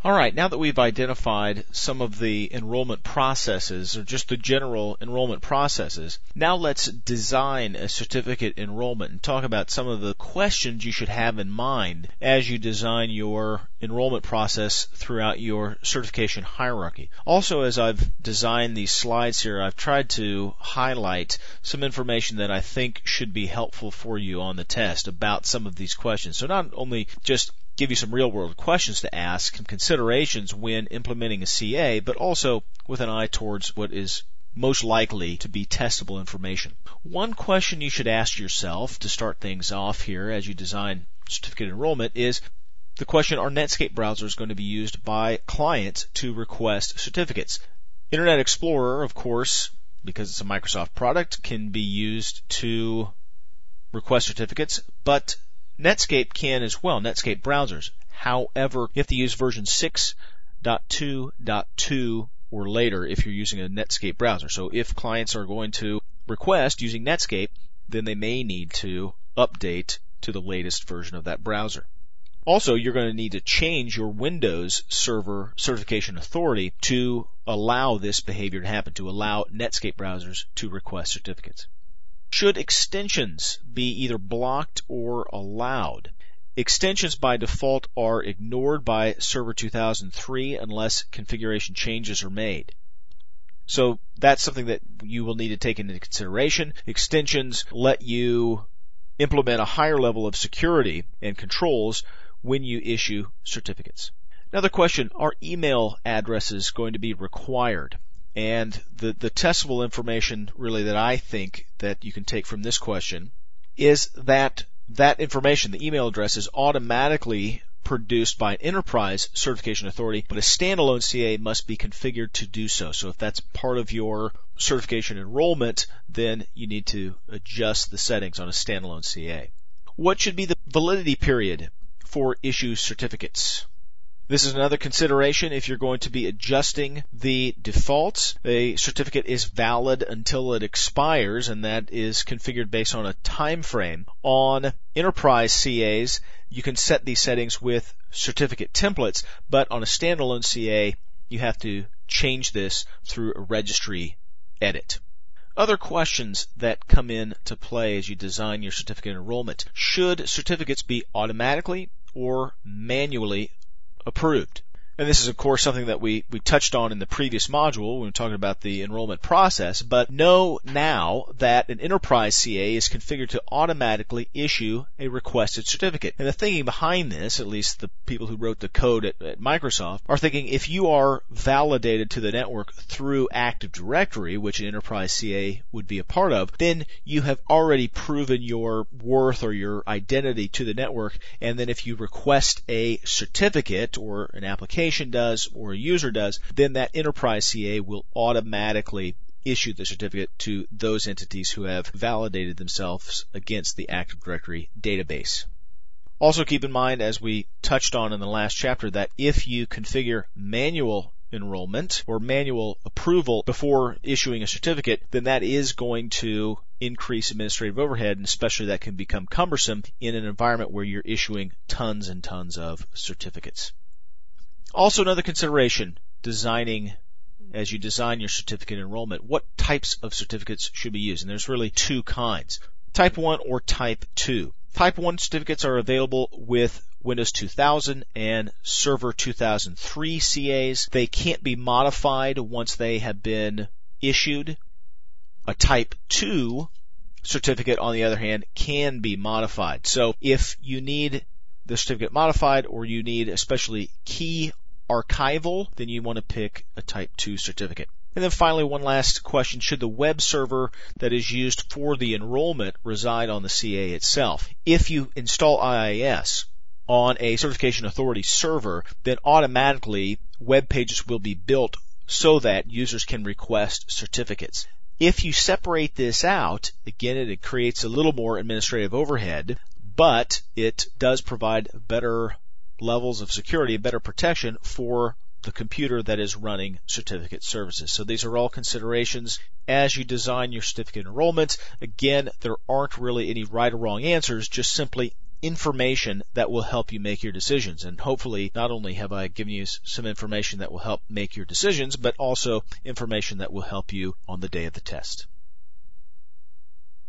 All right, now that we've identified some of the enrollment processes, or just the general enrollment processes, now let's design a certificate enrollment and talk about some of the questions you should have in mind as you design your enrollment process throughout your certification hierarchy. Also, as I've designed these slides here, I've tried to highlight some information that I think should be helpful for you on the test about some of these questions. So not only just give you some real-world questions to ask and considerations when implementing a CA, but also with an eye towards what is most likely to be testable information. One question you should ask yourself to start things off here as you design certificate enrollment is the question, are Netscape browsers going to be used by clients to request certificates? Internet Explorer, of course, because it's a Microsoft product, can be used to request certificates, but Netscape can as well, Netscape browsers. However, you have to use version 6.2.2 or later if you're using a Netscape browser. So if clients are going to request using Netscape, then they may need to update to the latest version of that browser. Also, you're going to need to change your Windows Server Certification Authority to allow this behavior to happen, to allow Netscape browsers to request certificates. Should extensions be either blocked or allowed? Extensions by default are ignored by Server 2003 unless configuration changes are made. So that's something that you will need to take into consideration. Extensions let you implement a higher level of security and controls when you issue certificates. Another question, are email addresses going to be required? And the testable information really that I think that you can take from this question is that information, the email address, is automatically produced by an enterprise certification authority, but a standalone CA must be configured to do so. So if that's part of your certification enrollment, then you need to adjust the settings on a standalone CA. What should be the validity period for issue certificates? This is another consideration if you're going to be adjusting the defaults. A certificate is valid until it expires, and that is configured based on a time frame. On enterprise CAs, you can set these settings with certificate templates, but on a standalone CA, you have to change this through a registry edit. Other questions that come into play as you design your certificate enrollment. Should certificates be automatically or manually approved? And this is, of course, something that we touched on in the previous module when we were talking about the enrollment process, but know now that an enterprise CA is configured to automatically issue a requested certificate. And the thinking behind this, at least the people who wrote the code at Microsoft, are thinking if you are validated to the network through Active Directory, which an enterprise CA would be a part of, then you have already proven your worth or your identity to the network, and then if you request a certificate or an application does or a user does, then that enterprise CA will automatically issue the certificate to those entities who have validated themselves against the Active Directory database. Also keep in mind, as we touched on in the last chapter, that if you configure manual enrollment or manual approval before issuing a certificate, then that is going to increase administrative overhead, and especially that can become cumbersome in an environment where you're issuing tons and tons of certificates. Also, another consideration, as you design your certificate enrollment, what types of certificates should be used? And there's really two kinds, Type 1 or Type 2. Type 1 certificates are available with Windows 2000 and Server 2003 CAs. They can't be modified once they have been issued. A Type 2 certificate, on the other hand, can be modified. So if you need the certificate modified or you need especially key archival, then you want to pick a Type 2 certificate. And then finally, one last question, should the web server that is used for the enrollment reside on the CA itself? If you install IIS on a certification authority server, then automatically web pages will be built so that users can request certificates. If you separate this out, again, it creates a little more administrative overhead, but it does provide better levels of security, better protection for the computer that is running certificate services. So these are all considerations as you design your certificate enrollments. Again, there aren't really any right or wrong answers, just simply information that will help you make your decisions. And hopefully not only have I given you some information that will help make your decisions, but also information that will help you on the day of the test.